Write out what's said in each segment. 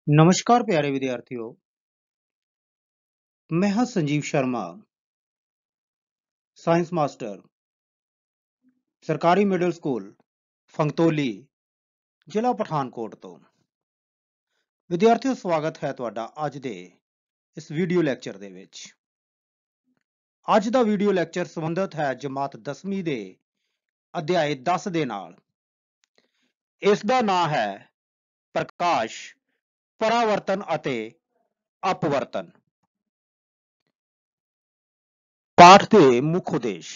नमस्कार प्यारे विद्यार्थियों। मैं हूं संजीव शर्मा, साइंस मास्टर, सरकारी मिडिल स्कूल फंगतोली, ਜ਼ਿਲ੍ਹਾ ਪਠਾਨਕੋਟ ਤੋਂ। ਵਿਦਿਆਰਥੀਓ, ਸਵਾਗਤ ਹੈ ਤੁਹਾਡਾ ਅੱਜ ਦੇ ਇਸ ਵੀਡੀਓ ਲੈਕਚਰ ਦੇ ਵਿੱਚ। ਅੱਜ ਦਾ ਵੀਡੀਓ ਲੈਕਚਰ ਸੰਬੰਧਿਤ ਹੈ ਜਮਾਤ 10ਵੀਂ ਦੇ ਅਧਿਆਇ 10 ਦੇ ਨਾਲ। ਇਸ ਦਾ ਨਾਮ ਹੈ ਪ੍ਰਕਾਸ਼, ਪਰਾਵਰਤਨ ਅਤੇ ਅਪਵਰਤਨ। ਪਾਠ ਦੇ ਮੁੱਖ ਉਦੇਸ਼।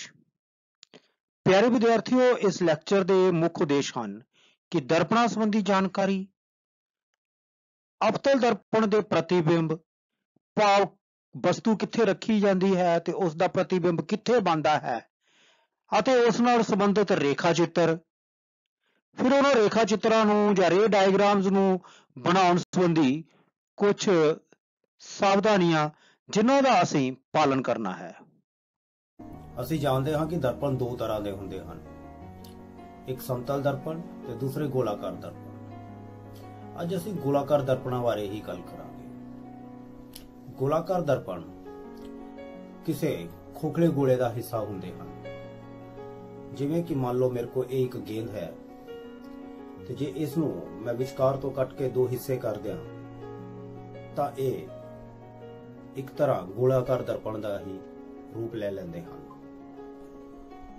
ਪਿਆਰੇ ਵਿਦਿਆਰਥੀਓ, ਇਸ ਲੈਕਚਰ ਦੇ ਮੁੱਖ ਉਦੇਸ਼ ਹਨ ਕਿ ਦਰਪਣਾਂ ਸੰਬੰਧੀ ਜਾਣਕਾਰੀ, ਅਵਤਲ ਦਰਪਣ ਦੇ ਪ੍ਰਤੀਬਿੰਬ, ਭਾਵ ਵਸਤੂ ਕਿੱਥੇ ਰੱਖੀ ਜਾਂਦੀ ਹੈ ਤੇ ਉਸ ਦਾ ਪ੍ਰਤੀਬਿੰਬ ਕਿੱਥੇ ਬਣਦਾ ਹੈ, ਅਤੇ ਉਸ ਨਾਲ ਸੰਬੰਧਿਤ ਰੇਖਾ ਚਿੱਤਰ। ਫਿਰ ਉਹਨਾਂ ਰੇਖਾ ਚਿੱਤਰਾਂ ਨੂੰ ਜਾਂ ਰੇ ਡਾਇਗਰਾਮਸ ਨੂੰ ਬਣਾਉਣ ਸੰਬੰਧੀ ਕੁਝ ਸਾਵਧਾਨੀਆਂ ਜਿਨ੍ਹਾਂ ਦਾ ਅਸੀਂ ਪਾਲਣ ਕਰਨਾ ਹੈ। ਅਸੀਂ ਜਾਣਦੇ ਹਾਂ ਕਿ ਦਰਪਣ ਦੋ ਤਰ੍ਹਾਂ ਦੇ ਹੁੰਦੇ ਹਨ, ਇੱਕ ਸਮਤਲ ਦਰਪਣ ਤੇ ਦੂਸਰੇ ਗੋਲਾਕਾਰ ਦਰਪਣ। ਅੱਜ ਅਸੀਂ ਗੋਲਾਕਾਰ ਦਰਪਣਾਂ ਬਾਰੇ ਹੀ ਗੱਲ ਕਰਾਂਗੇ। ਗੋਲਾਕਾਰ ਦਰਪਣ ਕਿਸੇ ਖੋਖਲੇ ਗੋਲੇ ਦਾ ਹਿੱਸਾ ਹੁੰਦੇ ਹਨ। ਜਿਵੇਂ ਕਿ ਮੰਨ ਲਓ ਮੇਰੇ ਕੋਲ ਇਹ ਇੱਕ ਗੇਂਦ ਹੈ ਤੇ ਜੇ ਇਸ ਨੂੰ ਮੈਂ ਵਿਚਕਾਰ ਤੋਂ ਕੱਟ ਕੇ ਦੋ ਹਿੱਸੇ ਕਰ ਦਿਆਂ ਤਾਂ ਇਹ ਇੱਕ ਤਰ੍ਹਾਂ ਗੋਲਾਕਾਰ ਦਰਪਣ ਦਾ ਹੀ ਰੂਪ ਲੈ ਲੈਂਦੇ ਹਨ।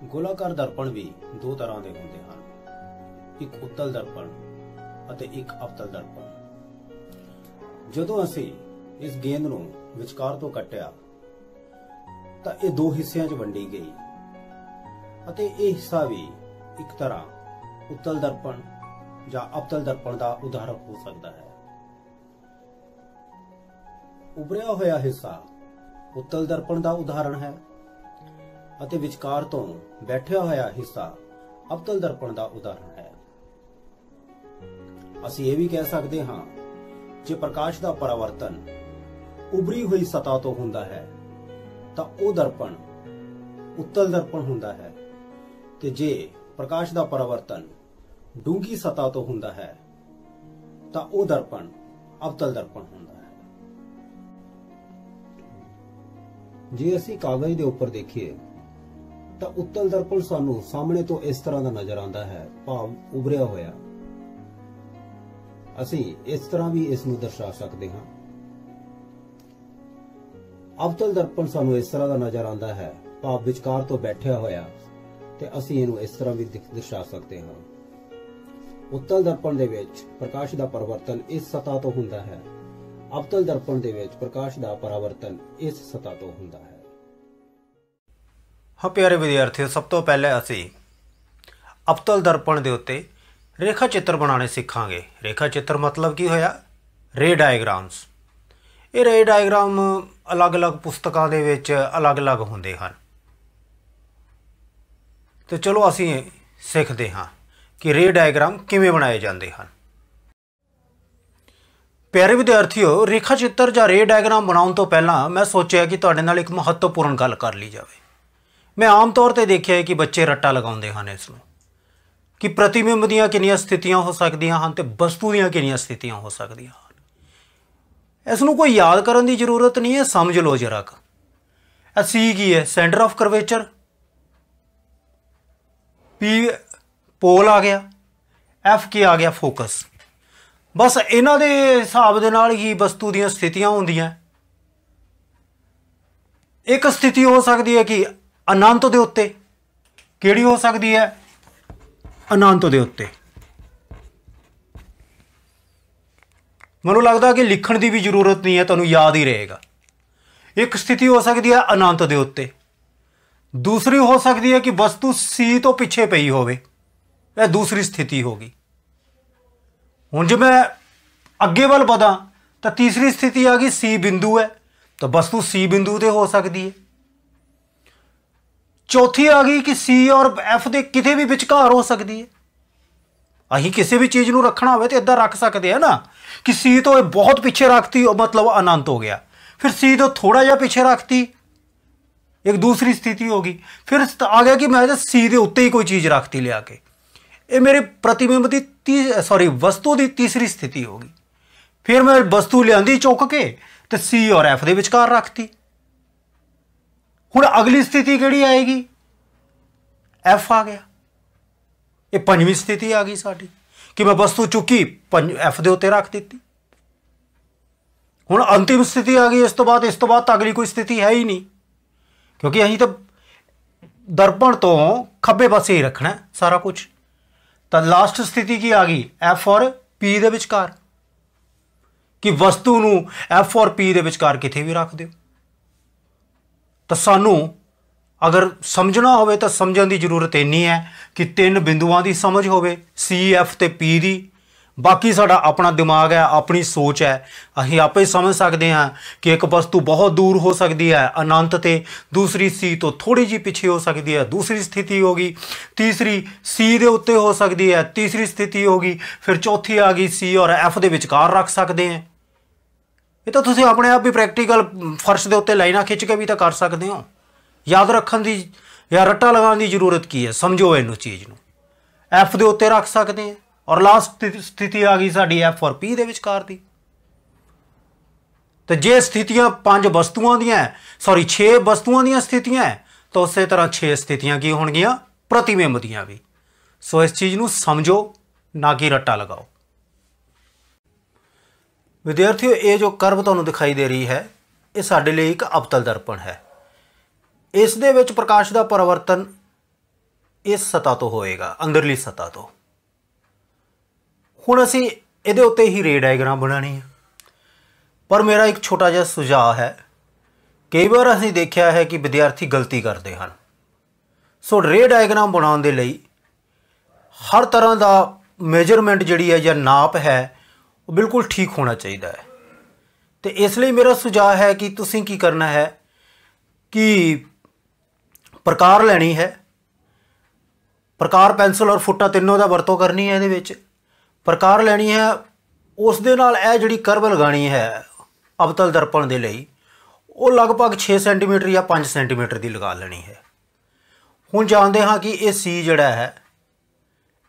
ਗੋਲਾਕਾਰ ਦਰਪਣ ਵੀ ਦੋ ਤਰ੍ਹਾਂ ਦੇ ਹੁੰਦੇ ਹਨ, ਇੱਕ ਉੱਤਲ ਦਰਪਣ ਅਤੇ ਇੱਕ ਅਵਤਲ ਦਰਪਣ। ਜਦੋਂ ਅਸੀਂ ਇਸ ਗੇਂਦ ਨੂੰ ਵਿਚਕਾਰ ਤੋਂ ਕੱਟਿਆ ਤਾਂ ਇਹ ਦੋ ਹਿੱਸਿਆਂ 'ਚ ਵੰਡੀ ਗਈ ਅਤੇ ਇਹ ਹਿੱਸਾ ਵੀ ਇੱਕ ਤਰ੍ਹਾਂ ਉੱਤਲ ਦਰਪਣ ਜਾਂ ਅਵਤਲ ਦਰਪਣ ਦਾ ਉਦਾਹਰਣ ਹੋ ਸਕਦਾ ਹੈ। ਉਭਰਿਆ ਹੋਇਆ ਹਿੱਸਾ ਉੱਤਲ ਦਰਪਣ ਦਾ ਉਦਾਹਰਣ ਹੈ ਅਤੇ ਵਿਚਕਾਰ ਤੋਂ ਬੈਠਿਆ ਹੋਇਆ ਹਿੱਸਾ ਅਵਤਲ ਦਰਪਣ ਦਾ ਉਦਾਹਰਣ ਹੈ। ਅਸੀਂ ਇਹ ਵੀ ਕਹਿ ਸਕਦੇ ਹਾਂ, ਜੇ ਪ੍ਰਕਾਸ਼ ਦਾ ਪਰਾਵਰਤਨ ਉਭਰੀ ਹੋਈ ਸਤ੍ਹਾ ਤੋਂ ਹੁੰਦਾ ਹੈ ਤਾਂ ਉਹ ਦਰਪਣ ਉੱਤਲ ਦਰਪਣ ਹੁੰਦਾ ਹੈ, ਤੇ ਜੇ ਪ੍ਰਕਾਸ਼ ਦਾ ਪਰਾਵਰਤਨ ਡੂੰਘੀ ਸਤ੍ਹਾ ਤੋਂ ਹੁੰਦਾ ਹੈ ਤਾਂ ਉਹ ਦਰਪਣ ਅਵਤਲ ਦਰਪਣ ਹੁੰਦਾ ਹੈ। ਜੇ ਅਸੀਂ ਕਾਗਜ਼ ਦੇ ਉੱਪਰ ਦੇਖੀਏ ਤਾਂ ਉੱਤਲ ਦਰਪਣ ਸਾਨੂੰ ਸਾਹਮਣੇ ਤੋਂ ਇਸ ਤਰ੍ਹਾਂ ਦਾ ਨਜ਼ਰ ਆਉਂਦਾ ਹੈ, ਭਾਵ ਉਭਰਿਆ ਹੋਇਆ। ਅਸੀਂ ਇਸ ਤਰ੍ਹਾਂ ਵੀ ਇਸ ਨੂੰ ਦਰਸਾ ਸਕਦੇ ਹਾਂ। ਅਵਤਲ ਦਰਪਣ ਸਾਨੂੰ ਇਸ ਤਰ੍ਹਾਂ ਦਾ ਨਜ਼ਰ ਆਉਂਦਾ ਹੈ, ਭਾਵ ਵਿਚਕਾਰ ਤੋਂ ਬੈਠਿਆ ਹੋਇਆ, ਤੇ ਅਸੀਂ ਇਹਨੂੰ ਇਸ ਤਰ੍ਹਾਂ ਵੀ ਦਰਸਾ ਸਕਦੇ ਹਾਂ। ਉੱਤਲ ਦਰਪਣ ਦੇ ਵਿੱਚ ਪ੍ਰਕਾਸ਼ ਦਾ ਪਰਾਵਰਤਨ ਇਸ ਸਤ੍ਹਾ ਤੋਂ ਹੁੰਦਾ ਹੈ, ਅਵਤਲ ਦਰਪਣ ਦੇ ਵਿੱਚ ਪ੍ਰਕਾਸ਼ ਦਾ ਪਰਾਵਰਤਨ ਇਸ ਸਤ੍ਹਾ ਤੋਂ ਹੁੰਦਾ ਹੈ। ਹਾਂ ਪਿਆਰੇ ਵਿਦਿਆਰਥੀਓ, ਸਭ ਤੋਂ ਪਹਿਲਾਂ ਅਸੀਂ ਅਵਤਲ ਦਰਪਣ ਦੇ ਉੱਤੇ ਰੇਖਾ ਚਿੱਤਰ ਬਣਾਉਣੇ ਸਿੱਖਾਂਗੇ। ਰੇਖਾ ਚਿੱਤਰ ਮਤਲਬ ਕੀ ਹੋਇਆ? ਰੇ ਡਾਇਗਰਾਮਸ। ਇਹ ਰੇ ਡਾਇਗਰਾਮ ਅਲੱਗ-ਅਲੱਗ ਪੁਸਤਕਾਂ ਦੇ ਵਿੱਚ ਅਲੱਗ-ਅਲੱਗ ਹੁੰਦੇ ਹਨ, ਤੇ ਚਲੋ ਅਸੀਂ ਸਿੱਖਦੇ ਹਾਂ ਕਿ ਰੇ ਡਾਇਗਰਾਮ ਕਿਵੇਂ ਬਣਾਏ ਜਾਂਦੇ ਹਨ। ਪਿਆਰੇ ਵਿਦਿਆਰਥੀਓ, ਰੇਖਾ ਚਿੱਤਰ ਜਾਂ ਰੇ ਡਾਇਗਰਾਮ ਬਣਾਉਣ ਤੋਂ ਪਹਿਲਾਂ ਮੈਂ ਸੋਚਿਆ ਕਿ ਤੁਹਾਡੇ ਨਾਲ ਇੱਕ ਮਹੱਤਵਪੂਰਨ ਗੱਲ ਕਰ ਲਈ ਜਾਵੇ। ਮੈਂ ਆਮ ਤੌਰ 'ਤੇ ਦੇਖਿਆ ਹੈ ਕਿ ਬੱਚੇ ਰੱਟਾ ਲਗਾਉਂਦੇ ਹਨ ਇਸ ਨੂੰ, ਕਿ ਪ੍ਰਤੀਬਿੰਬ ਦੀਆਂ ਕਿੰਨੀਆਂ ਸਥਿਤੀਆਂ ਹੋ ਸਕਦੀਆਂ ਹਨ ਤੇ ਵਸਤੂ ਦੀਆਂ ਕਿੰਨੀਆਂ ਸਥਿਤੀਆਂ ਹੋ ਸਕਦੀਆਂ ਹਨ। ਇਸ ਨੂੰ ਕੋਈ ਯਾਦ ਕਰਨ ਦੀ ਜ਼ਰੂਰਤ ਨਹੀਂ ਹੈ, ਸਮਝ ਲਓ ਜਰਾ ਕੁ। ਇਹ ਸੀ ਕੀ ਹੈ? Centre of curvature. P pole ਆ ਗਿਆ, ਐਫ ਕੀ ਆ ਗਿਆ? ਫੋਕਸ। ਬਸ ਇਹਨਾਂ ਦੇ ਹਿਸਾਬ ਦੇ ਨਾਲ ਹੀ ਵਸਤੂ ਦੀਆਂ ਸਥਿਤੀਆਂ ਹੁੰਦੀਆਂ। ਇੱਕ ਸਥਿਤੀ ਹੋ ਸਕਦੀ ਹੈ ਕਿ ਅਨੰਤ ਦੇ ਉੱਤੇ। ਕਿਹੜੀ ਹੋ ਸਕਦੀ ਹੈ? ਅਨੰਤ ਦੇ ਉੱਤੇ। ਮੈਨੂੰ ਲੱਗਦਾ ਕਿ ਲਿਖਣ ਦੀ ਵੀ ਜ਼ਰੂਰਤ ਨਹੀਂ ਹੈ, ਤੁਹਾਨੂੰ ਯਾਦ ਹੀ ਰਹੇਗਾ। ਇੱਕ ਸਥਿਤੀ ਹੋ ਸਕਦੀ ਹੈ ਅਨੰਤ ਦੇ ਉੱਤੇ। ਦੂਸਰੀ ਹੋ ਸਕਦੀ ਹੈ ਕਿ ਵਸਤੂ ਸੀ ਤੋਂ ਪਿੱਛੇ ਪਈ ਹੋਵੇ, ਇਹ ਦੂਸਰੀ ਸਥਿਤੀ ਹੋ ਗਈ। ਹੁਣ ਜੇ ਮੈਂ ਅੱਗੇ ਵੱਲ ਵਧਾਂ ਤਾਂ ਤੀਸਰੀ ਸਥਿਤੀ ਆ ਗਈ ਸੀ ਬਿੰਦੂ ਹੈ, ਤਾਂ ਵਸਤੂ ਸੀ ਬਿੰਦੂ ਤੇ ਹੋ ਸਕਦੀ ਹੈ। ਚੌਥੀ ਆ ਗਈ ਕਿ ਸੀ ਔਰ ਐਫ ਦੇ ਕਿਤੇ ਵੀ ਵਿਚਕਾਰ ਹੋ ਸਕਦੀ ਹੈ। ਅਸੀਂ ਕਿਸੇ ਵੀ ਚੀਜ਼ ਨੂੰ ਰੱਖਣਾ ਹੋਵੇ ਤਾਂ ਇੱਦਾਂ ਰੱਖ ਸਕਦੇ ਆ ਨਾ, ਕਿ ਸੀ ਤੋਂ ਇਹ ਬਹੁਤ ਪਿੱਛੇ ਰੱਖਤੀ ਮਤਲਬ ਅਨੰਤ ਹੋ ਗਿਆ, ਫਿਰ ਸੀ ਤੋਂ ਥੋੜਾ ਜਿਹਾ ਪਿੱਛੇ ਰੱਖਤੀ, ਇੱਕ ਦੂਸਰੀ ਸਥਿਤੀ ਹੋ ਗਈ। ਫਿਰ ਆ ਗਿਆ ਕਿ ਮੈਂ ਤਾਂ ਸੀ ਦੇ ਉੱਤੇ ਹੀ ਕੋਈ ਚੀਜ਼ ਰੱਖਤੀ ਲਿਆ ਕੇ, ਇਹ ਮੇਰੇ ਪ੍ਰਤੀਬਿੰਬ ਦੀ ਵਸਤੂ ਦੀ ਤੀਸਰੀ ਸਥਿਤੀ ਹੋ ਗਈ। फिर मैं वस्तु लियांदी चुक के ते सी और एफ दे विचकार रखती। हुण अगली स्थिति किहड़ी आएगी? एफ आ गया। ये पंजवीं स्थिति आ गई साडी कि मैं वस्तु चुकी एफ दे उत्ते रख दी। हुण अंतिम स्थिति आ गई। इस तो बाद अगली कोई स्थिति है ही नहीं, क्योंकि असीं तो दर्पण तो खब्बे पासे ही रखना है सारा कुछ। तो लास्ट स्थिति की आ गई? एफ और पी दे विचकार, कि वस्तु नूं एफ और पी दे विचकार किथे भी रख दिओ। तो सानू अगर समझना होवे तो समझण की जरूरत इन्नी है कि 3 बिंदुआं की समझ होवे, सी एफ ते पी दी। बाकी साडा अपना दिमाग है, अपनी सोच है, असीं आपे ही समझ सकते हैं कि एक वस्तु बहुत दूर हो सकती है अनंत ते, दूसरी सी तो थोड़ी जी पिछे हो सकती है, दूसरी स्थिति होगी, तीसरी सी दे उत्ते हो सकती है, तीसरी स्थिति होगी, फिर चौथी आ गई सी और एफ दे विचकार रख सकते हैं। ये तो तुसीं अपने आप भी प्रैक्टिकल फर्श के उत्ते लाइनां खिंच के भी तो कर सकते हो। याद रखने की या रट्टा लगाने की जरूरत की है? समझो इनू चीज़ नूं एफ दे उत्ते रख सकते हैं। और लास्ट स्थिति आ गई साडी एफ और पी दे विचकार दी। तो जे स्थितियां 5 वस्तुओं दी हैं, सॉरी 6 वस्तुओं दी स्थितियां हैं, तो उस तरह 6 स्थितियां की होणगियां? प्रतिबिंब दियां भी। सो इस चीज़ नूं समझो, ना कि रट्टा लगाओ। विद्यार्थियों, ये जो कर्व तुहानूं दिखाई दे रही है, ये साडे लिए एक अवतल दर्पण है। इस दे विच प्रकाश का परिवर्तन इस सतह तो होएगा, अंदरली सतह तो। हुण असीं इहदे उत्ते ही रे डायग्राम बनानी है, पर मेरा एक छोटा जिहा सुझाव है। कई बार असीं देखिया है कि विद्यार्थी गलती करते हैं। सो रे डायग्राम बनाउण दे लई हर तरह का मेजरमेंट जिहड़ी है या नाप है वो बिल्कुल ठीक होना चाहिए है। तो इसलिए मेरा सुझाव है कि तुसीं की करना है कि प्रकार लैनी है, प्रकार पेंसिल और फुट्टा तीनों का वरतों करनी है। ये प्रकार लैनी है, उस दे नाल यह जिहड़ी कर्व लगानी है अवतल दर्पण दे लई, वो लगभग 6 सेंटीमीटर या 5 सेंटीमीटर की लगा लेनी है। हुण जानते हाँ कि ये सी जिहड़ा है,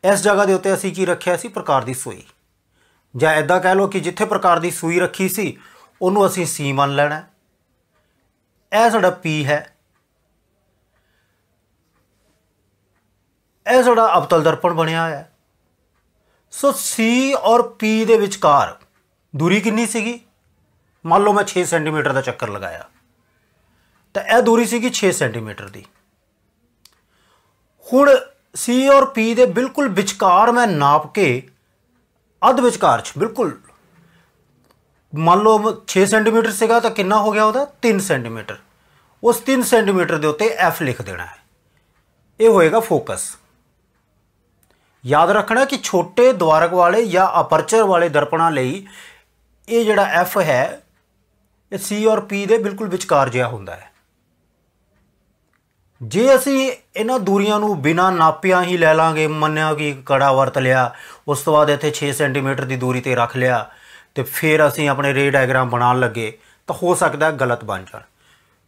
इस जगह के उत्ते असीं की रखिया सी? प्रकार की सूई, जां इदां कह लो कि जिथे प्रकार की सूई रखी सी उन्होंने असीं सी मान लेना। यह साडा पी है, यह साडा अवतल दर्पण बनिया है। सो सी और पी दे विचकार दूरी कितनी सीगी? मान लो मैं 6 सेंटीमीटर का चक्कर लगाया, तो यह दूरी सीगी 6 सेंटीमीटर की। हुण सी और पी दे बिल्कुल विचकार मैं नाप के अध विचकार बिल्कुल मान लो 6 सेंटीमीटर सीगा, तो कितना हो गया वह? 3 सेंटीमीटर। उस 3 सेंटीमीटर के उत्ते एफ लिख देना है। ये होएगा फोकस। याद रखना कि छोटे द्वारक वाले या अपर्चर वाले दर्पणों लई ये जिहड़ा एफ है, ये सी और पी दे बिल्कुल विचकार जिहा हुंदा है। जे असी इन्हां दूरियां नूं बिना नापिया ही लै लांगे, मन्निया कि कड़ा वरत लिया, उस तो बाद इत्थे 6 सेंटीमीटर की दूरी ते रख लिया, तो फिर असी अपने रे डायग्राम बनाउण लगे तो हो सकता है गलत बन जाण।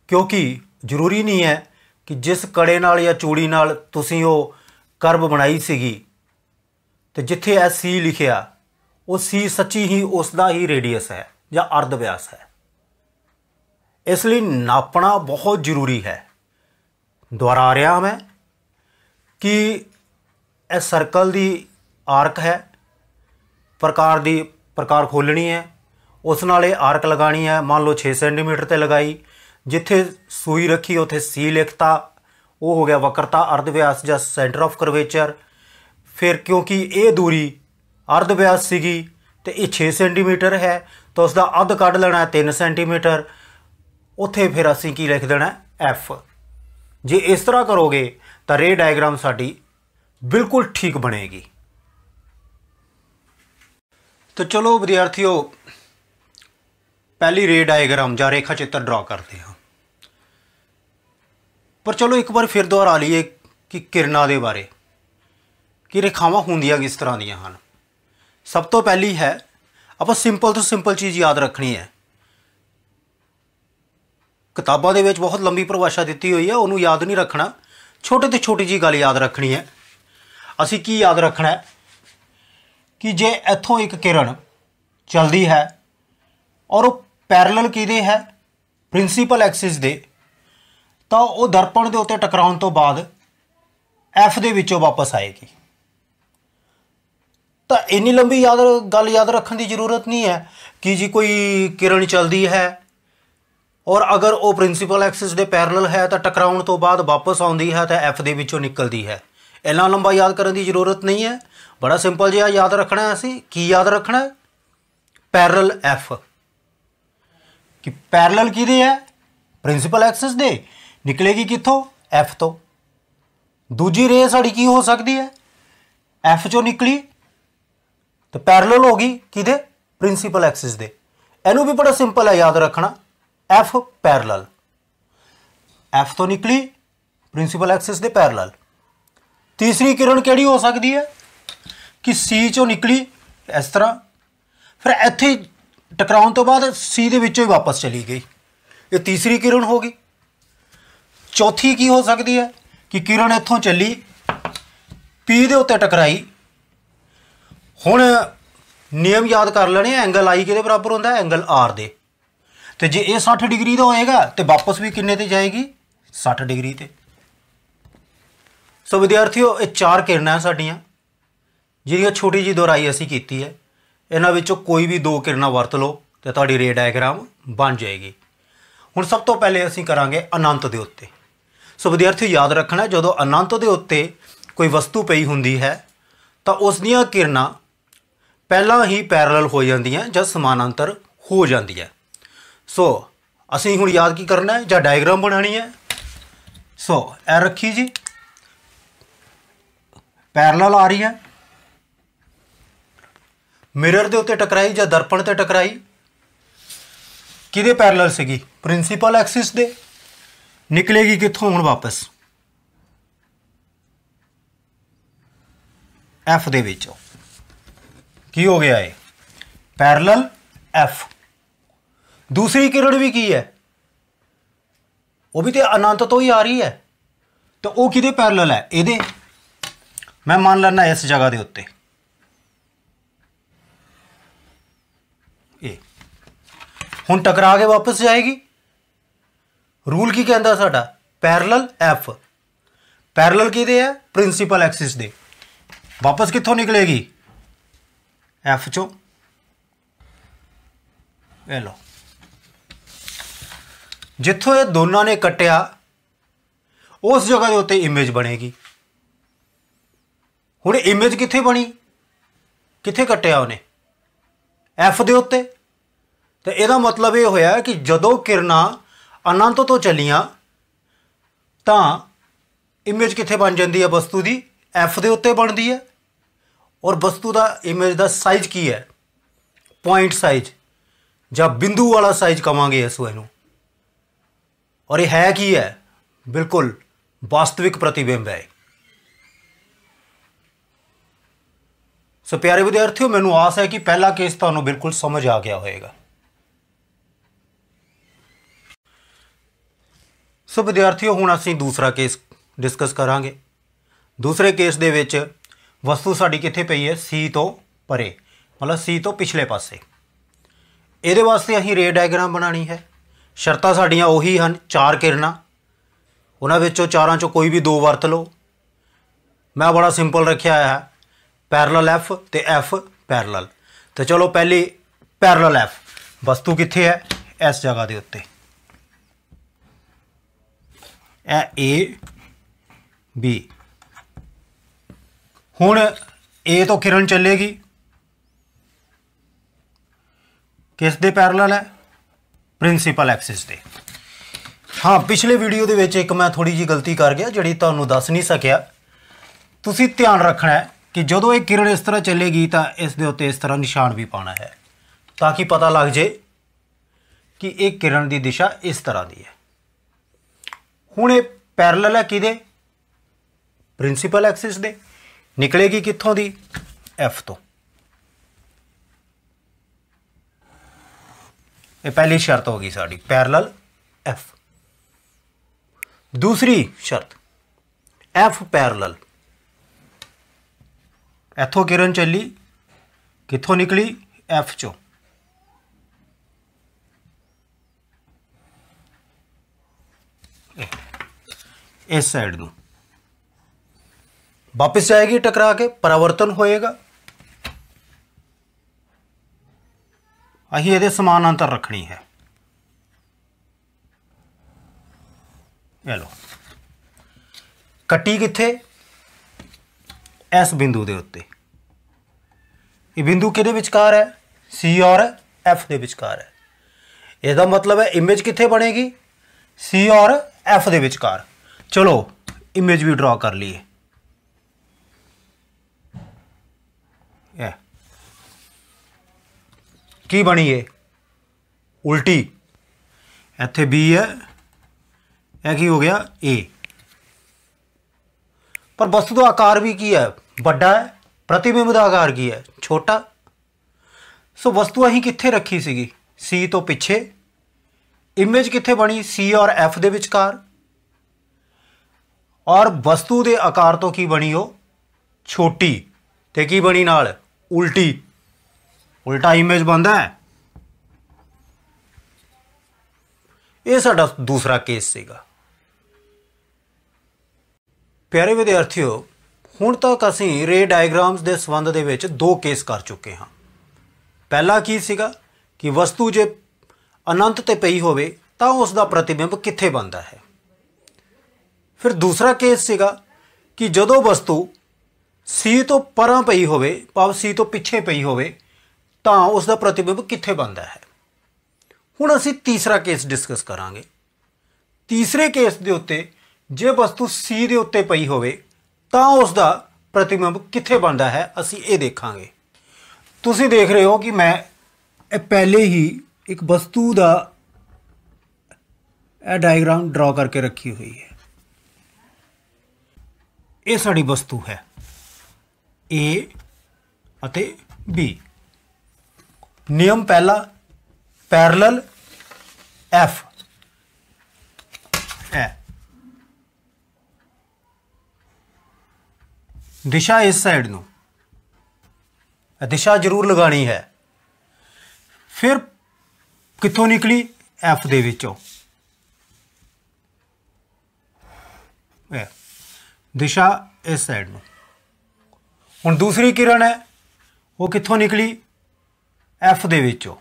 क्योंकि जरूरी नहीं है कि जिस कड़े नाल या चूड़ी नाल तुसीं वो कर्व बनाई सीगी, तो जिथे एस सी लिखिया वो सी सच्ची ही उसका ही रेडियस है या अर्ध व्यास है। इसलिए नापना बहुत जरूरी है। दोहरा रहा मैं कि यह सर्कल की आर्क है, प्रकार खोलनी है, उस नाल ये आर्क लगानी है। मान लो 6 सेंटीमीटर ते लगाई, जिथे सूई रखी उथे सी लिखता, वो हो गया वक्रता अर्ध व्यास या सेंटर ऑफ करवेचर। फिर क्योंकि ये दूरी अर्ध व्यास सीगी तो ये 6 सेंटीमीटर है, तो उसका अध कढ़ लेना है 3 सेंटीमीटर। उत्थे फिर असीं की लिख देना एफ। जे इस तरह करोगे तो रे डायग्राम साडी बिल्कुल ठीक बनेगी। तो चलो विद्यार्थियों, पहली रे डायग्राम या रेखा चित्र ड्रॉ करते हैं। पर चलो एक बार फिर दोहरा लीए कि किरणां दे बारे, कि रेखावां हुंदियां किस तरह दीयां हन। सब तो पहली है, आप सिंपल तो सिंपल चीज़ याद रखनी है। किताबों के विच बहुत लंबी परिभाषा दी हुई है, उन्होंने याद नहीं रखना। छोटे तो छोटी जी गल याद रखनी है। असी की याद रखना है कि जे इत्थों एक किरण चलती है और वो पैरेलल किहदे है प्रिंसीपल एक्सिस दे, तो वो दर्पण के उत्ते टकराउण तो बाद एफ दे विचों वापस आएगी। तो इन्नी लंबी गल याद रखने की जरूरत नहीं है कि जी कोई किरण चलती है और अगर वो प्रिंसीपल एक्सिस दे पैरेलल है तो टकराउण तो बाद वापस आती है तो एफ दे विचों निकलती है। इन्ना लंबा याद करने की जरूरत नहीं है, बड़ा सिंपल जिहा याद रखना है। असीं की याद रखना है? पैरेलल एफ, कि पैरेलल किहदे है प्रिंसीपल एक्सिस दे, निकलेगी कित्थों एफ तो। दूजी रे साड़ी की हो सकती है एफ चों निकली तो पैरेलल होगी किहदे प्रिंसीपल एक्सिस दे। इनू भी बड़ा सिंपल है याद रखना, एफ पैरेलल, एफ तो निकली प्रिंसीपल एक्सिस दे पैरेलल। तीसरी किरण किहड़ी हो सकती है कि सी चों निकली इस तरह, फिर इत्थे टकराउण तो बाद सी दे विचों ही वापस चली गई, ये तीसरी किरण होगी। चौथी की हो सकती है कि किरण इत्थों चली पी दे उत्ते टकराई। हुण नियम याद कर लेने, एंगल आई किहदे बराबर होंदा है एंगल आर दे, तो जे ये 60 डिग्री का होएगा तो वापस भी किन्ने ते जाएगी 60 डिग्री ते। सो विद्यार्थियों ये 4 किरणां साडियां जिहदियां छोटी जी दोहराई असीं कीती है, इन्हां विचों कोई भी 2 किरणां वरत लो तो तुहाडी रे डायग्राम बन जाएगी। हुण सब तो पहले असीं करांगे अनंत दे उत्ते। सो विद्यार्थियों याद रखना, जदों अनंत दे उत्ते कोई वस्तु पई हुंदी है तो उस दियां किरणां पहलां ही पैरेलल हो जांदियां जां समानांतर हो जांदियां। सो असीं हुण याद की करना है जां डायग्राम बनानी है। सो ए रखी जी पैरेलल आ रही है, मिरर दे उत्ते टकराई जां दर्पण ते टकराई, किहदे पैरेलल सीगी प्रिंसीपल एक्सिस दे, निकलेगी कित्थों हुण वापस एफ दे विचों। की हो गया है पैरेलल एफ। दूसरी किरण भी की है, वो भी तो अनंत तो ही आ रही है, तो वो किहदे पैरेलल है इहदे, मैं मान लैना इस जगह के उत्ते हुण टकरा के वापस जाएगी। रूल की कहता साडा पैरेलल एफ, पैरेलल किहदे है प्रिंसीपल एक्सिस दे, वापस कित्थों निकलेगी एफ चो। ए लो जिथों ये दोनों ने कट्टिया उस जगह के उत्ते इमेज बनेगी। हुण इमेज कित्थे बनी, कित्थे कट्टिया उन्हें एफ दे उत्ते, तो यदा मतलब ये होया कि जदों किरणां अनंत तो चलियां तां इमेज कित्थे बन जाती है वस्तु की एफ दे उत्ते बनती है। और वस्तु का इमेज का साइज की है पॉइंट साइज जां बिंदु वाला साइज कवांगे इस नूं, और ये है की है बिल्कुल वास्तविक प्रतिबिंब है। सो प्यारे विद्यार्थियों मैनूं आस है कि पहला केस तुहानूं बिल्कुल समझ आ गया होएगा। सो विद्यार्थियों हुण असीं दूसरा केस डिस्कस करांगे। दूसरे केस दे विच वस्तु साडी कित्थे पई है सी तो परे, मतलब सी तो पिछले पासे। इहदे वास्ते असीं रे डायग्राम बनानी है। शर्तां साडियां उही हन, 4 किरणां, उन्हां विचों 4 चों कोई भी 2 वरत लो। मैं बड़ा सिंपल रखिया है पैरेलल एफ ते एफ पैरेलल। तो चलो पहली पैरेलल एफ, वस्तु कित्थे है इस जगह के उत्ते, ए बी। हुण ए तो किरण चलेगी किस दे पैरेलल है प्रिंसीपल एक्सिस दे। हाँ पिछले वीडियो दे विच एक मैं थोड़ी जी गलती कर गया जिहड़ी तुहानूं दस नहीं सकिया। तुसीं ध्यान रखना है कि जदों एक किरण इस तरह चलेगी तो इस दे उत्ते इस तरह निशान भी पाना है ताकि पता लग जाए कि एक किरण की दिशा इस तरह की है। हुण ये पैरेलल है किहदे प्रिंसीपल एक्सिस दे, निकलेगी कित्थों दी एफ तो। ये पहली शर्त होगी साड़ी पैरेलल एफ। दूसरी शर्त एफ पैरेलल, इथों किरण चली कित्थों निकली एफ चो, इस साइड ਨੂੰ वापस जाएगी टकरा के, परावर्तन होएगा। अहीं ਇਹਦੇ समानांतर रखनी है। ये लो कट्टी किथे, इस बिंदु के उत्ते। ये बिंदु किहदे विचकार है, सी और एफ के विचकार है। इसका मतलब है इमेज किथे बनेगी, सी और एफ के विचकार। चलो इमेज भी ड्रॉ कर लीए। की बनी है, उल्टी। इत्थे बी है, यह की हो गया ए। पर वस्तु का आकार भी की है, बड़ा है। प्रतिबिंब का आकार की है, छोटा। सो वस्तु अहीं कित्थे रखी सीगी, सी तो पिछे। इमेज कित्थे बनी, सी और एफ दे विचकार। और वस्तु के आकार तो की बनी, वो छोटी, ते की बनी नाल उल्टी। उल्टा इमेज बनता है। यह साडा दूसरा केस सीगा। प्यारे विद्यार्थियों, हुण तक असीं रे डायग्राम्स के संबंध दे विच दो केस कर चुके हाँ। पहला की सीगा कि वस्तु जे अनंत ते पई होवे तां उसका प्रतिबिंब कित्थे बनता है। फिर दूसरा केस सीगा कि जदों वस्तु सी तो परां पई होवे, भाव सी तो पिछे पई होवे, तां उसका प्रतिबिंब कित्थे बनता है। हुण असीं तीसरा केस डिस्कस करांगे। तीसरे केस दे उत्ते जे वस्तु सी दे उत्ते पई होवे तां उसका प्रतिबिंब कित्थे बनता है, असीं ये देखांगे। तुसीं देख रहे हो कि मैं पहले ही एक वस्तु का डायग्राम ड्रॉ करके रखी हुई है। ये साड़ी वस्तु है ए अते बी। नियम पहला, पैरेलल एफ है। दिशा इस साइड नूं, दिशा जरूर लगानी है। फिर कित्थों निकली, एफ दे विचों। दिशा इस साइड नूं। हुण दूसरी किरण है, वो कित्थों निकली, एफ दे विचों।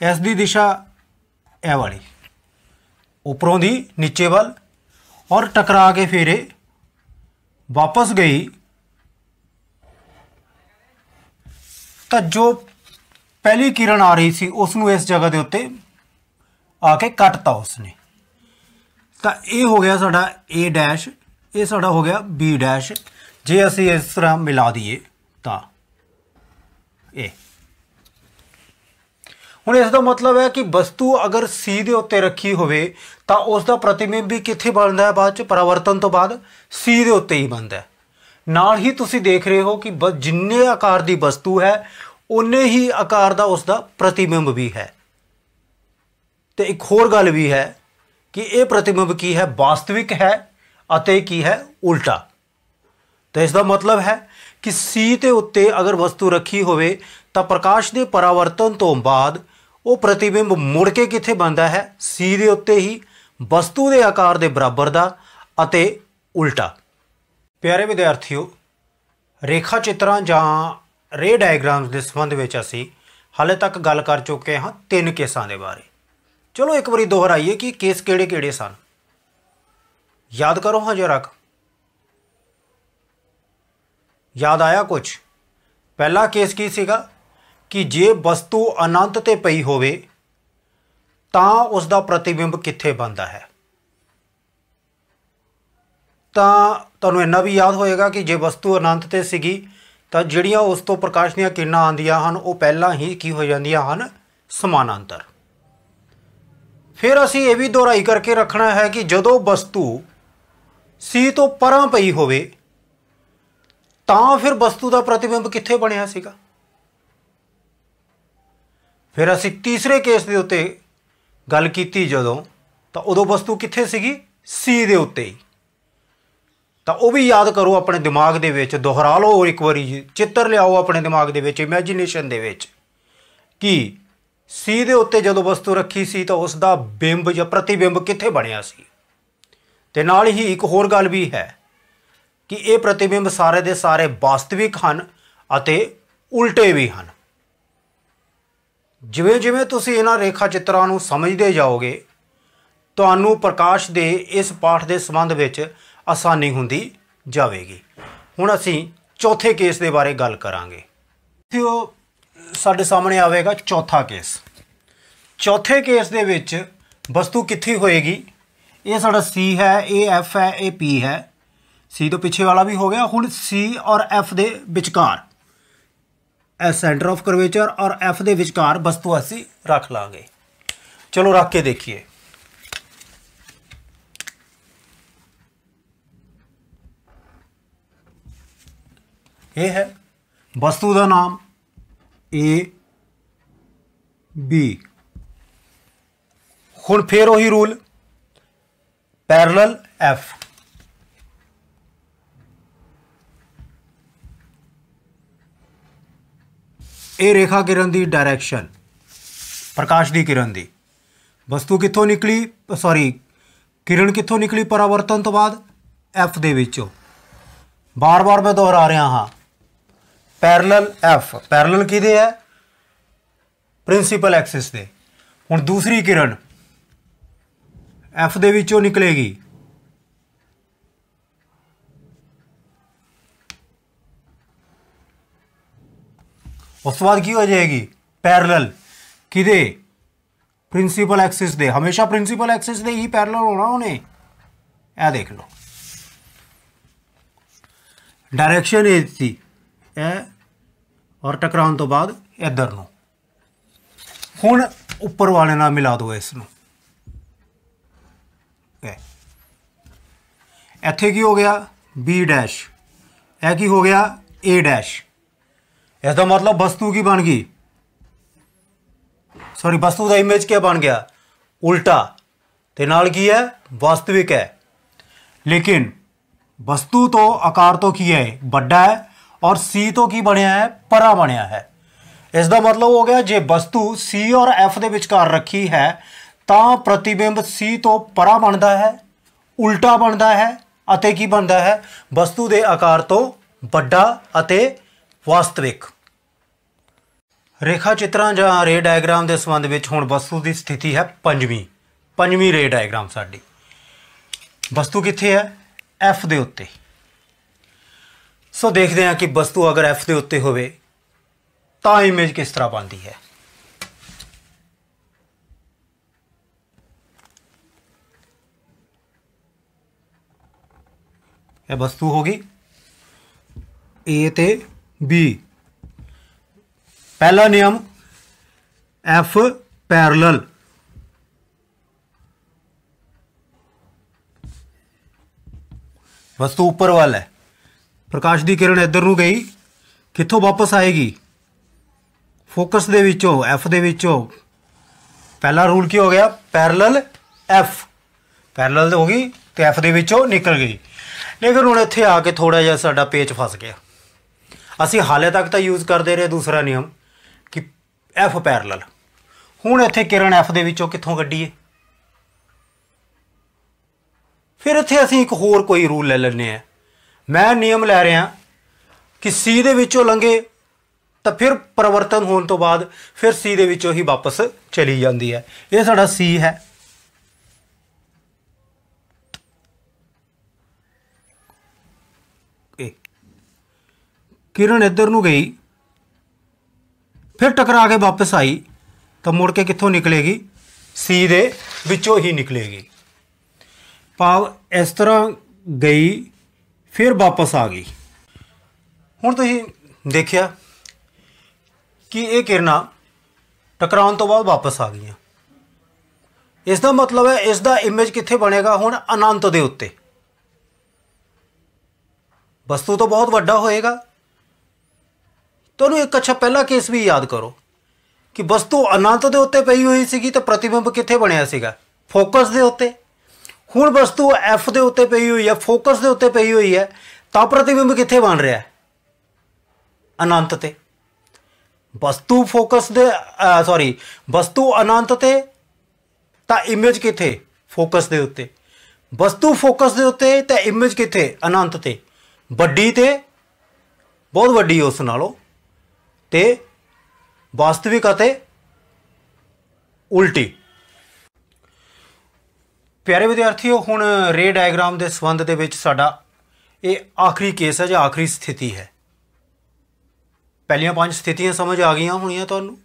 इस दी दिशा ए वाली, उपरों दी नीचे वाल, और टकरा के फिर वापस गई। तो जो पहली किरण आ रही सी उसनों इस जगह के उत्ते आके कटता उसने। तो ये हो गया साडा ए डैश, ये साडा हो गया बी डैश। जे असी इस तरह मिला दीए तो ये हुण इसका मतलब है कि वस्तु अगर सी दे उत्ते रखी होवे तो उसका प्रतिबिंब भी कित्थे बनता है, बाद च परावर्तन तो बाद सी दे उत्ते ही बनता है। नाल ही तुसी देख रहे हो कि जिन्ने आकार की वस्तु है उन्ने ही आकार का उसका प्रतिबिंब भी है। तो एक होर गल भी है कि यह प्रतिबिंब की है, वास्तविक है अते की है उल्टा। तो इसका मतलब है कि सी के उत्ते अगर वस्तु रखी होवे तो प्रकाश के परावर्तन तो बाद वो प्रतिबिंब मुड़ के कित्थे बनता है, सी के उत्ते ही, वस्तु के आकार के बराबर का अते उल्टा। प्यारे विद्यार्थियों, रेखा चित्रां जां रे डायग्राम्स के संबंध में असी हाले तक गल कर चुके हाँ 3 केसां के बारे। चलो एक बारी दोहराइए कि केस किहड़े किहड़े सन, याद करो हाँ जरा। याद आया कुछ? पहला केस की सीगा कि जे वस्तु अनंत ते पई होवे तां उसका प्रतिबिंब कित्थे बनता है। तां तुहानूं इन्ना भी याद होएगा कि जे वस्तु अनंत ते सीगी तां जिहड़ियां उस तो प्रकाश दीयां किरणां आंदियां हन वो पहलां ही की हो जांदियां हन, समानांतर। फिर असीं ये भी दोहराई करके रखना है कि जदों वस्तु सी तो परां पई होवे तां फिर वस्तु का प्रतिबिंब कित्थे बनिया सीगा। फिर असीं तीसरे केस के उत्ते गल कीती जदों, तो उदों वस्तु कित्थे सीगी, सी दे उत्ते ही। तो वह भी याद करो अपने दिमाग दे विच, दोहरा लो एक बारी, चित्र लियाओ अपने दिमाग दे विच, इमेजिनेशन दे विच कि ਸੀ ਦੇ ਉੱਤੇ ਜਦੋਂ ਵਸਤੂ ਰੱਖੀ ਸੀ ਤਾਂ ਉਸ ਦਾ ਬਿੰਬ ਜਾਂ ਪ੍ਰਤੀਬਿੰਬ ਕਿੱਥੇ ਬਣਿਆ ਸੀ। ਤੇ ਨਾਲ ਹੀ ਇੱਕ ਹੋਰ ਗੱਲ ਵੀ ਹੈ ਕਿ ਇਹ ਪ੍ਰਤੀਬਿੰਬ ਸਾਰੇ ਦੇ ਸਾਰੇ ਵਾਸਤਵਿਕ ਹਨ ਅਤੇ ਉਲਟੇ ਵੀ ਹਨ। ਜਿਵੇਂ ਜਿਵੇਂ ਤੁਸੀਂ ਇਹਨਾਂ ਰੇਖਾ ਚਿੱਤਰਾਂ ਨੂੰ ਸਮਝਦੇ ਜਾਓਗੇ ਤੁਹਾਨੂੰ ਪ੍ਰਕਾਸ਼ ਦੇ ਇਸ ਪਾਠ ਦੇ ਸੰਬੰਧ ਵਿੱਚ ਆਸਾਨੀ ਹੁੰਦੀ ਜਾਵੇਗੀ। ਹੁਣ ਅਸੀਂ ਚੌਥੇ ਕੇਸ ਦੇ ਬਾਰੇ ਗੱਲ ਕਰਾਂਗੇ। ਉਹ ਸਾਡੇ ਸਾਹਮਣੇ ਆਵੇਗਾ ਚੌਥਾ ਕੇਸ। ਚੌਥੇ ਕੇਸ ਦੇ ਵਿੱਚ ਵਸਤੂ ਕਿੱਥੇ ਹੋਏਗੀ? ਇਹ ਸਾਡਾ C ਹੈ, ਇਹ F ਹੈ, ਇਹ P ਹੈ। C ਤੋਂ ਪਿੱਛੇ ਵਾਲਾ ਵੀ ਹੋ ਗਿਆ। ਹੁਣ C ਔਰ F ਦੇ ਵਿਚਕਾਰ, ਇਹ ਸੈਂਟਰ ਆਫ ਕਰਵੇਚਰ ਔਰ F ਦੇ ਵਿਚਕਾਰ ਵਸਤੂ ਅਸੀਂ ਰੱਖ ਲਾਂਗੇ। ਚਲੋ ਰੱਖ ਕੇ ਦੇਖੀਏ। ਇਹ ਹੈ ਵਸਤੂ ਦਾ ਨਾਮ A B। ਹੁਣ ਫੇਰ ਉਹੀ ਰੂਲ, ਪੈਰਲਲ F। ਇਹ ਰੇਖਾ ਕਿਰਨ ਦੀ ਡਾਇਰੈਕਸ਼ਨ, ਪ੍ਰਕਾਸ਼ ਦੀ ਕਿਰਨ ਦੀ। ਵਸਤੂ ਕਿੱਥੋਂ ਨਿਕਲੀ, ਕਿਰਨ ਕਿੱਥੋਂ ਨਿਕਲੀ ਪਰਾਵਰਤਨ ਤੋਂ ਬਾਅਦ? F ਦੇ ਵਿੱਚੋਂ। ਬਾਰ-ਬਾਰ ਮੈਂ ਦੁਹਰਾ ਰਿਹਾ ਹਾਂ, ਪੈਰਲਲ F। ਪੈਰਲਲ ਕਿਹਦੇ ਹੈ? ਪ੍ਰਿੰਸੀਪਲ ਐਕਸਿਸ ਦੇ। ਹੁਣ ਦੂਸਰੀ ਕਿਰਨ F ਦੇ ਵਿੱਚੋਂ ਨਿਕਲੇਗੀ। ਉਸ ਤੋਂ ਬਾਅਦ ਕੀ ਹੋ ਜਾਏਗੀ? ਪੈਰਲਲ ਕਿਹਦੇ? ਪ੍ਰਿੰਸੀਪਲ ਐਕਸਿਸ ਦੇ। ਹਮੇਸ਼ਾ ਪ੍ਰਿੰਸੀਪਲ ਐਕਸਿਸ ਦੇ ਹੀ ਪੈਰਲਲ ਹੋਣਾ ਉਹਨੇ। ਇਹ ਦੇਖ ਲਓ, ਡਾਇਰੈਕਸ਼ਨ ਇਹ ਸੀ, ਇਹ ਔਰ ਟਕਰਾਉਣ ਤੋਂ ਬਾਅਦ ਇੱਧਰ ਨੂੰ। ਹੁਣ ਉੱਪਰ ਵਾਲੇ ਨਾਲ ਮਿਲਾ ਦਿਓ ਇਸ ਨੂੰ। ਇੱਥੇ ਕੀ ਹੋ ਗਿਆ? B dash. ਇਹ ਕੀ ਹੋ ਗਿਆ? A dash. इसका मतलब वस्तु की बन गई, वस्तु का इमेज क्या बन गया? उल्टा। ते नाल की है? वास्तविक है। लेकिन वस्तु तो आकार तो की है बड़ा है और C तो की बनया है? परा बनया है। इसका मतलब हो गया जे वस्तु C और F के विचकार रखी है तो प्रतिबिंब C तो परा बनता है, उल्टा बनता है अते की बनता है? वस्तु के आकार तो बड़ा अते वास्तविक। रेखा चित्रां जां रे डायग्राम के संबंध में हुण वस्तु की स्थिति है पंजवीं रे डायग्राम। साडी वस्तु कित्थे है? F दे उत्ते। सो देखते हैं कि वस्तु अगर F दे उत्ते होवे तां इमेज किस तरह बनती है। यह वस्तु होगी A ते B। पहला नियम F पैरेलल। वस्तु ऊपर वाल है, प्रकाश की किरण इधर नूं गई, कित्थों वापस आएगी? फोकस दे विचों, F दे विचों। पहला रूल की हो गया? Parallel F। पैरेलल होगी तो F दे विचों निकल गई। लेकिन हुण इत्थे आके थोड़ा जिहा साडा पेच फस गया। असीं हाले तक तो यूज़ करते रहे दूसरा नियम कि F पैरेलल। हुण इत्थे किरण F दे विचों कित्थों कड्ढीए? फिर इत्थे असीं एक होर कोई रूल ले लैने हैं। मैं नियम लै रहा कि C दे विचों लंघे तो फिर परिवर्तन होने तो बाद फिर C दे विचों ही वापस चली जाती है। ये साडा C है। किरण इधर नूं गई, फिर टकरा के वापस आई तो मुड़ के कित्थों निकलेगी? C दे विचों ही निकलेगी। भाव इस तरह गई फिर वापस आ गई। हुण तुसीं देखिया कि ये किरणां टकराउण तो बाद वापस आ गई। इसका मतलब है इसका इमेज कित्थे बनेगा? हुण अनंत दे उत्ते। वस्तु तो बहुत वड्डा होएगा। तो एक अच्छा पहला केस भी याद करो कि वस्तु अनंत दे उत्ते पई हुई सी तो प्रतिबिंब कित्थे बनिया सीगा? फोकस दे उत्ते। हुण वस्तु F दे उत्ते पई हुई है, फोकस दे उत्ते पई हुई है, तो प्रतिबिंब कित्थे बन रहा है? अनंत ते। ਵਸਤੂ ਫੋਕਸ ਦੇ ਸੌਰੀ ਵਸਤੂ ਅਨੰਤ ਤੇ ਤਾਂ ਇਮੇਜ ਕਿੱਥੇ? ਫੋਕਸ ਦੇ ਉੱਤੇ। ਵਸਤੂ ਫੋਕਸ ਦੇ ਉੱਤੇ ਤੇ ਇਮੇਜ ਕਿੱਥੇ? ਅਨੰਤ ਤੇ। ਵੱਡੀ ਤੇ ਬਹੁਤ ਵੱਡੀ ਉਸ ਨਾਲੋਂ, ਤੇ ਵਾਸਤਵਿਕ ਅਤੇ ਉਲਟੀ। ਪਿਆਰੇ ਵਿਦਿਆਰਥੀਓ, ਹੁਣ ਰੇ ਡਾਇਗਰਾਮ ਦੇ ਸੰਬੰਧ ਦੇ ਵਿੱਚ ਸਾਡਾ ਇਹ ਆਖਰੀ ਕੇਸ ਹੈ ਜਾਂ ਆਖਰੀ ਸਥਿਤੀ ਹੈ। ਪਹਿਲੀਆਂ 5 ਸਥਿਤੀਆਂ ਸਮਝ ਆ ਗਈਆਂ ਹੋਣੀਆਂ ਤੁਹਾਨੂੰ।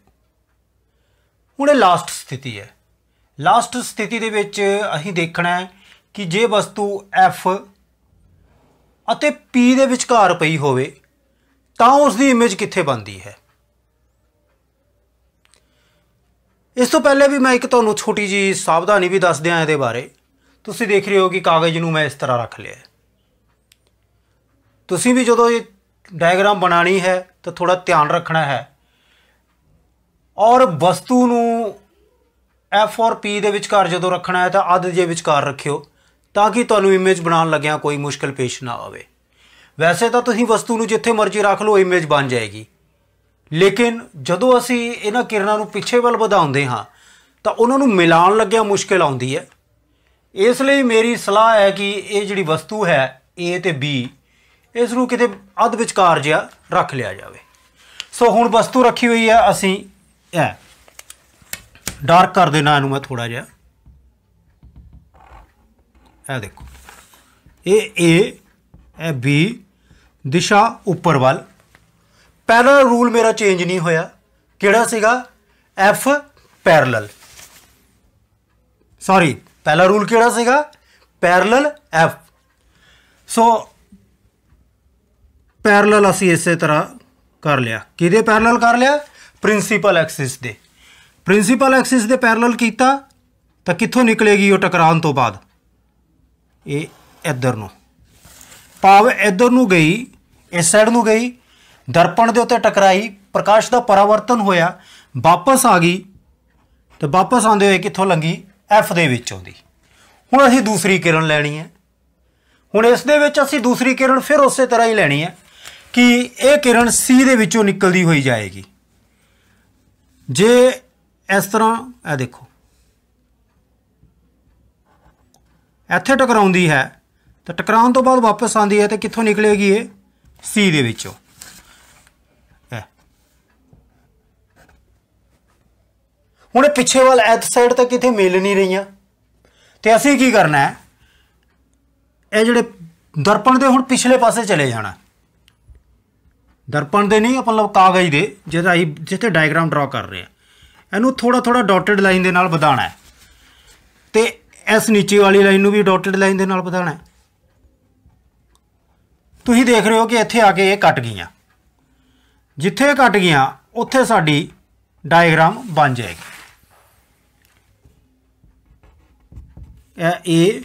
ਹੁਣ ਇਹ ਲਾਸਟ ਸਥਿਤੀ ਹੈ। ਲਾਸਟ ਸਥਿਤੀ ਦੇ ਵਿੱਚ ਅਸੀਂ ਦੇਖਣਾ ਹੈ ਕਿ ਜੇ ਵਸਤੂ F ਅਤੇ P ਦੇ ਵਿਚਕਾਰ ਪਈ ਹੋਵੇ ਤਾਂ ਉਸ ਦੀ ਇਮੇਜ ਕਿੱਥੇ ਬਣਦੀ ਹੈ। ਇਸ ਤੋਂ ਪਹਿਲੇ ਵੀ ਮੈਂ ਇੱਕ ਤੁਹਾਨੂੰ ਛੋਟੀ ਜਿਹੀ ਸਾਵਧਾਨੀ ਵੀ ਦੱਸ ਦਿਆਂ ਇਹਦੇ ਬਾਰੇ। ਤੁਸੀਂ ਦੇਖ ਰਹੇ ਹੋ ਕਿ ਕਾਗਜ਼ ਨੂੰ ਮੈਂ ਇਸ ਤਰ੍ਹਾਂ ਰੱਖ ਲਿਆ। ਤੁਸੀਂ ਵੀ ਜਦੋਂ ਇਹ ਡਾਇਗਰਾਮ ਬਣਾਉਣੀ ਹੈ ਤਾਂ ਥੋੜਾ ਧਿਆਨ ਰੱਖਣਾ ਹੈ ਔਰ ਵਸਤੂ ਨੂੰ F ਔਰ P ਦੇ ਵਿਚਕਾਰ ਜਦੋਂ ਰੱਖਣਾ ਹੈ ਤਾਂ ਅੱਧ ਦੇ ਵਿਚਕਾਰ ਰੱਖਿਓ ਤਾਂ ਕਿ ਤੁਹਾਨੂੰ ਇਮੇਜ ਬਣਾਉਣ ਲੱਗਿਆਂ ਕੋਈ ਮੁਸ਼ਕਲ ਪੇਸ਼ ਨਾ ਆਵੇ। ਵੈਸੇ ਤਾਂ ਤੁਸੀਂ ਵਸਤੂ ਨੂੰ ਜਿੱਥੇ ਮਰਜ਼ੀ ਰੱਖ ਲਓ, ਇਮੇਜ ਬਣ ਜਾਏਗੀ, ਲੇਕਿਨ ਜਦੋਂ ਅਸੀਂ ਇਹਨਾਂ ਕਿਰਨਾਂ ਨੂੰ ਪਿੱਛੇ ਵੱਲ ਵਧਾਉਂਦੇ ਹਾਂ ਤਾਂ ਉਹਨਾਂ ਨੂੰ ਮਿਲਾਉਣ ਲੱਗਿਆਂ ਮੁਸ਼ਕਿਲ ਆਉਂਦੀ ਹੈ। ਇਸ ਲਈ ਮੇਰੀ ਸਲਾਹ ਹੈ ਕਿ ਇਹ ਜਿਹੜੀ ਵਸਤੂ ਹੈ A ਤੇ B, ਇਸ ਨੂੰ ਕਿਤੇ ਅੱਧ ਵਿਚਕਾਰ ਜਿਹਾ ਰੱਖ ਲਿਆ ਜਾਵੇ। ਸੋ ਹੁਣ ਵਸਤੂ ਰੱਖੀ ਹੋਈ ਹੈ, ਅਸੀਂ ਇਹ ਡਾਰਕ ਕਰ ਦੇਣਾ ਇਹਨੂੰ ਮੈਂ ਥੋੜਾ ਜਿਹਾ। ਇਹ ਦੇਖੋ, ਇਹ A, ਇਹ B, ਦਿਸ਼ਾ ਉੱਪਰ ਵੱਲ। ਪੈਰਲਲ ਰੂਲ ਮੇਰਾ ਚੇਂਜ ਨਹੀਂ ਹੋਇਆ। ਕਿਹੜਾ ਸੀਗਾ? F parallel. ਸੌਰੀ, ਪਹਿਲਾ ਰੂਲ ਕਿਹੜਾ ਸੀਗਾ? Parallel F। ਸੋ ਪੈਰਲਲ ਅਸੀਂ ਇਸੇ ਤਰ੍ਹਾਂ ਕਰ ਲਿਆ। ਕਿਹਦੇ ਪੈਰਲਲ ਕਰ ਲਿਆ? ਪ੍ਰਿੰਸੀਪਲ ਐਕਸਿਸ ਦੇ। ਪ੍ਰਿੰਸੀਪਲ ਐਕਸਿਸ ਦੇ ਪੈਰਲਲ ਕੀਤਾ ਤਾਂ ਕਿੱਥੋਂ ਨਿਕਲੇਗੀ ਉਹ ਟਕਰਾਉਣ ਤੋਂ ਬਾਅਦ? ਇਹ ਇੱਧਰ ਨੂੰ, ਭਾਵ ਇੱਧਰ ਨੂੰ ਗਈ, ਇਸ ਸਾਈਡ ਨੂੰ ਗਈ, ਦਰਪਣ ਦੇ ਉੱਤੇ ਟਕਰਾਈ, ਪ੍ਰਕਾਸ਼ ਦਾ ਪਰਾਵਰਤਨ ਹੋਇਆ, ਵਾਪਸ ਆ ਗਈ ਤੇ ਵਾਪਸ ਆਉਂਦੇ ਹੋਏ ਕਿੱਥੋਂ ਲੰਘੀ? F ਦੇ ਵਿੱਚੋਂ ਦੀ। ਹੁਣ ਅਸੀਂ ਦੂਸਰੀ ਕਿਰਨ ਲੈਣੀ ਹੈ। ਹੁਣ ਇਸ ਦੇ ਵਿੱਚ ਅਸੀਂ ਦੂਸਰੀ ਕਿਰਨ ਫਿਰ ਉਸੇ ਤਰ੍ਹਾਂ ਹੀ ਲੈਣੀ ਹੈ ਕਿ ਇਹ ਕਿਰਨ C ਦੇ ਵਿੱਚੋਂ ਨਿਕਲਦੀ ਹੋਈ ਜਾਏਗੀ। ਜੇ ਇਸ ਤਰ੍ਹਾਂ, ਇਹ ਦੇਖੋ, ਇੱਥੇ ਟਕਰਾਉਂਦੀ ਹੈ ਤਾਂ ਟਕਰਾਉਣ ਤੋਂ ਬਾਅਦ ਵਾਪਸ ਆਉਂਦੀ ਹੈ ਤੇ ਕਿੱਥੋਂ ਨਿਕਲੇਗੀ? ਇਹ C ਦੇ ਵਿੱਚੋਂ। ਹੁਣ ਇਹ ਪਿੱਛੇ ਵੱਲ ਇਸ ਸਾਈਡ ਤੱਕ ਕਿਤੇ ਮਿਲ ਨਹੀਂ ਰਹੀਆਂ ਤੇ ਅਸੀਂ ਕੀ ਕਰਨਾ ਹੈ? ਇਹ ਜਿਹੜੇ ਦਰਪਣ ਦੇ ਹੁਣ ਪਿਛਲੇ ਪਾਸੇ ਚਲੇ ਜਾਣਾ। ਦਰਪਣ ਦੇ ਨਹੀਂ, ਮਤਲਬ ਕਾਗਜ਼ ਦੇ ਜਿਹਦਾ ਅਸੀਂ ਜਿੱਥੇ ਡਾਇਗਰਾਮ ਡਰਾ ਕਰ ਰਹੇ ਹਾਂ, ਇਹਨੂੰ ਥੋੜਾ ਥੋੜਾ ਡਾਟਡ ਲਾਈਨ ਦੇ ਨਾਲ ਵਧਾਉਣਾ ਹੈ ਤੇ ਇਸ ਨੀਚੇ ਵਾਲੀ ਲਾਈਨ ਨੂੰ ਵੀ ਡਾਟਡ ਲਾਈਨ ਦੇ ਨਾਲ ਵਧਾਉਣਾ ਹੈ। ਤੁਸੀਂ ਦੇਖ ਰਹੇ ਹੋ ਕਿ ਇੱਥੇ ਆ ਕੇ ਇਹ ਕੱਟ ਗਈਆਂ। ਜਿੱਥੇ ਕੱਟ ਗਈਆਂ ਉੱਥੇ ਸਾਡੀ ਡਾਇਗਰਾਮ ਬਣ ਜਾਏਗੀ। ਇਹ A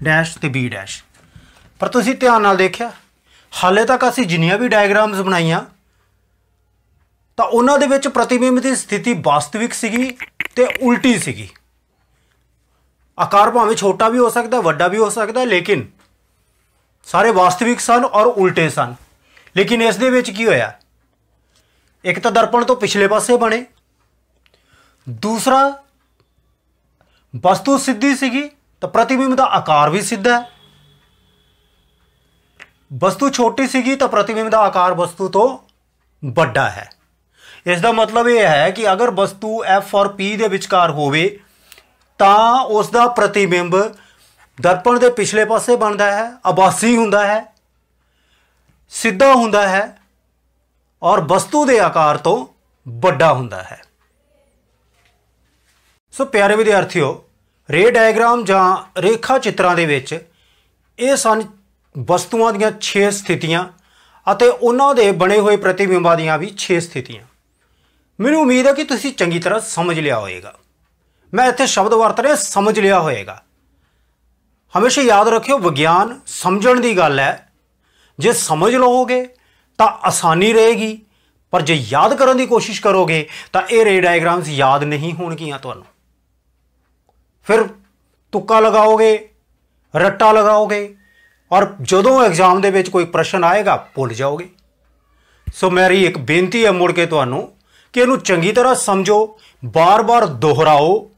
ਡੈਸ਼ ਤੇ B ਡੈਸ਼। ਪਰ ਤੁਸੀਂ ਧਿਆਨ ਨਾਲ ਦੇਖਿਆ, ਹਾਲੇ ਤੱਕ ਅਸੀਂ ਜਿੰਨੀਆਂ ਵੀ ਡਾਇਗਰਾਮਸ ਬਣਾਈਆਂ ਤਾਂ ਉਹਨਾਂ ਦੇ ਵਿੱਚ ਪ੍ਰਤੀਬਿੰਬ ਦੀ ਸਥਿਤੀ ਵਾਸਤਵਿਕ ਸੀਗੀ ਤੇ ਉਲਟੀ ਸੀਗੀ। ਆਕਾਰ ਭਾਵੇਂ ਛੋਟਾ ਵੀ ਹੋ ਸਕਦਾ, ਵੱਡਾ ਵੀ ਹੋ ਸਕਦਾ, ਲੇਕਿਨ ਸਾਰੇ ਵਾਸਤਵਿਕ ਸਨ ਔਰ ਉਲਟੇ ਸਨ। ਲੇਕਿਨ ਇਸ ਦੇ ਵਿੱਚ ਕੀ ਹੋਇਆ? ਇੱਕ ਤਾਂ ਦਰਪਣ ਤੋਂ ਪਿਛਲੇ ਪਾਸੇ ਬਣੇ, ਦੂਸਰਾ ਵਸਤੂ ਸਿੱਧੀ ਸੀਗੀ ਤਾਂ ਪ੍ਰਤੀਬਿੰਬ ਦਾ ਆਕਾਰ ਵੀ ਸਿੱਧਾ ਹੈ। ਵਸਤੂ ਛੋਟੀ ਸੀਗੀ ਤਾਂ ਪ੍ਰਤੀਬਿੰਬ ਦਾ ਆਕਾਰ ਵਸਤੂ ਤੋਂ ਵੱਡਾ ਹੈ। ਇਸ ਦਾ ਮਤਲਬ ਇਹ ਹੈ ਕਿ ਅਗਰ ਵਸਤੂ F ਔਰ P ਦੇ ਵਿਚਕਾਰ ਹੋਵੇ ਤਾਂ ਉਸ ਦਾ ਪ੍ਰਤੀਬਿੰਬ ਦਰਪਣ ਦੇ ਪਿਛਲੇ ਪਾਸੇ ਬਣਦਾ ਹੈ, ਆਭਾਸੀ ਹੁੰਦਾ ਹੈ, ਸਿੱਧਾ ਹੁੰਦਾ ਹੈ ਔਰ ਵਸਤੂ ਦੇ ਆਕਾਰ ਤੋਂ ਵੱਡਾ ਹੁੰਦਾ ਹੈ। ਸੋ ਪਿਆਰੇ ਵਿਦਿਆਰਥੀਓ, ਰੇ ਡਾਇਗਰਾਮ ਜਾਂ ਰੇਖਾ ਚਿੱਤਰਾਂ ਦੇ ਵਿੱਚ ਇਹ ਸਨ ਵਸਤੂਆਂ ਦੀਆਂ 6 ਸਥਿਤੀਆਂ ਅਤੇ ਉਹਨਾਂ ਦੇ ਬਣੇ ਹੋਏ ਪ੍ਰਤੀਬਿੰਬਾਂ ਦੀਆਂ ਵੀ 6 ਸਥਿਤੀਆਂ। ਮੈਨੂੰ ਉਮੀਦ ਹੈ ਕਿ ਤੁਸੀਂ ਚੰਗੀ ਤਰ੍ਹਾਂ ਸਮਝ ਲਿਆ ਹੋਵੇਗਾ। ਮੈਂ ਇੱਥੇ ਸ਼ਬਦ ਵਰਤ ਰਿਹਾ, ਸਮਝ ਲਿਆ ਹੋਵੇਗਾ। ਹਮੇਸ਼ਾ ਯਾਦ ਰੱਖਿਓ, ਵਿਗਿਆਨ ਸਮਝਣ ਦੀ ਗੱਲ ਹੈ। ਜੇ ਸਮਝ ਲਓਗੇ ਤਾਂ ਆਸਾਨੀ ਰਹੇਗੀ, ਪਰ ਜੇ ਯਾਦ ਕਰਨ ਦੀ ਕੋਸ਼ਿਸ਼ ਕਰੋਗੇ ਤਾਂ ਇਹ ਰੇ ਡਾਇਗਰਾਮਸ ਯਾਦ ਨਹੀਂ ਹੋਣਗੀਆਂ ਤੁਹਾਨੂੰ। ਫਿਰ ਤੁੱਕਾ ਲਗਾਓਗੇ, ਰੱਟਾ ਲਗਾਓਗੇ ਔਰ ਜਦੋਂ ਐਗਜ਼ਾਮ ਦੇ ਵਿੱਚ ਕੋਈ ਪ੍ਰਸ਼ਨ ਆਏਗਾ ਭੁੱਲ ਜਾਓਗੇ। ਸੋ ਮੇਰੀ ਇੱਕ ਬੇਨਤੀ ਹੈ ਮੁੜ ਕੇ ਤੁਹਾਨੂੰ ਕਿ ਇਹਨੂੰ ਚੰਗੀ ਤਰ੍ਹਾਂ ਸਮਝੋ, ਬਾਰ-ਬਾਰ ਦੁਹਰਾਓ।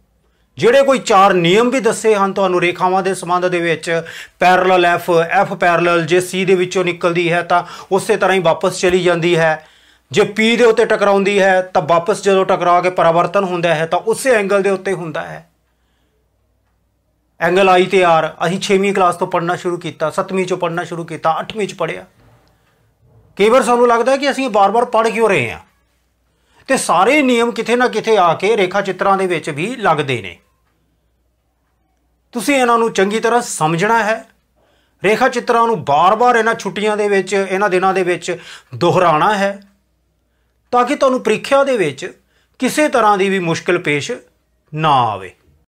ਜਿਹੜੇ ਕੋਈ 4 ਨਿਯਮ ਵੀ ਦੱਸੇ ਹਨ ਤੁਹਾਨੂੰ ਰੇਖਾਵਾਂ ਦੇ ਸੰਬੰਧ ਦੇ ਵਿੱਚ, ਪੈਰਲਲ ਐਫ ਪੈਰਲਲ, ਜੇ ਸੀ ਦੇ ਵਿੱਚੋਂ ਨਿਕਲਦੀ ਹੈ ਤਾਂ ਉਸੇ ਤਰ੍ਹਾਂ ਹੀ ਵਾਪਸ ਚਲੀ ਜਾਂਦੀ ਹੈ, ਜੇ ਪੀ ਦੇ ਉੱਤੇ ਟਕਰਾਉਂਦੀ ਹੈ ਤਾਂ ਵਾਪਸ ਜਦੋਂ ਟਕਰਾ ਕੇ ਪਰਿਵਰਤਨ ਹੁੰਦਾ ਹੈ ਤਾਂ ਉਸੇ ਐਂਗਲ ਦੇ ਉੱਤੇ ਹੁੰਦਾ ਹੈ। ਐਂਗਲ ਆਈ ਤੇ ਆਰ ਅਸੀਂ 6ਵੀਂ ਕਲਾਸ ਤੋਂ ਪੜ੍ਹਨਾ ਸ਼ੁਰੂ ਕੀਤਾ, 7ਵੀਂ 'ਚੋਂ ਪੜ੍ਹਨਾ ਸ਼ੁਰੂ ਕੀਤਾ, 8ਵੀਂ 'ਚ ਪੜ੍ਹਿਆ। ਕਈ ਵਾਰ ਸਾਨੂੰ ਲੱਗਦਾ ਕਿ ਅਸੀਂ ਬਾਰ-ਬਾਰ ਪੜ੍ਹ ਕਿਉਂ ਰਹੇ ਹਾਂ, ਤੇ ਸਾਰੇ ਨਿਯਮ ਕਿਤੇ ਨਾ ਕਿਤੇ ਆ ਕੇ ਰੇਖਾ ਚਿੱਤਰਾਂ ਦੇ ਵਿੱਚ ਵੀ ਲੱਗਦੇ ਨੇ। ਤੁਸੀਂ ਇਹਨਾਂ ਨੂੰ ਚੰਗੀ ਤਰ੍ਹਾਂ ਸਮਝਣਾ ਹੈ। ਰੇਖਾ ਚਿੱਤਰਾਂ ਨੂੰ ਬਾਰ-ਬਾਰ ਇਹਨਾਂ ਛੁੱਟੀਆਂ ਦੇ ਵਿੱਚ, ਇਹਨਾਂ ਦਿਨਾਂ ਦੇ ਵਿੱਚ ਦੁਹਰਾਉਣਾ ਹੈ ਤਾਂ ਕਿ ਤੁਹਾਨੂੰ ਪ੍ਰੀਖਿਆ ਦੇ ਵਿੱਚ ਕਿਸੇ ਤਰ੍ਹਾਂ ਦੀ ਵੀ ਮੁਸ਼ਕਿਲ ਪੇਸ਼ ਨਾ ਆਵੇ।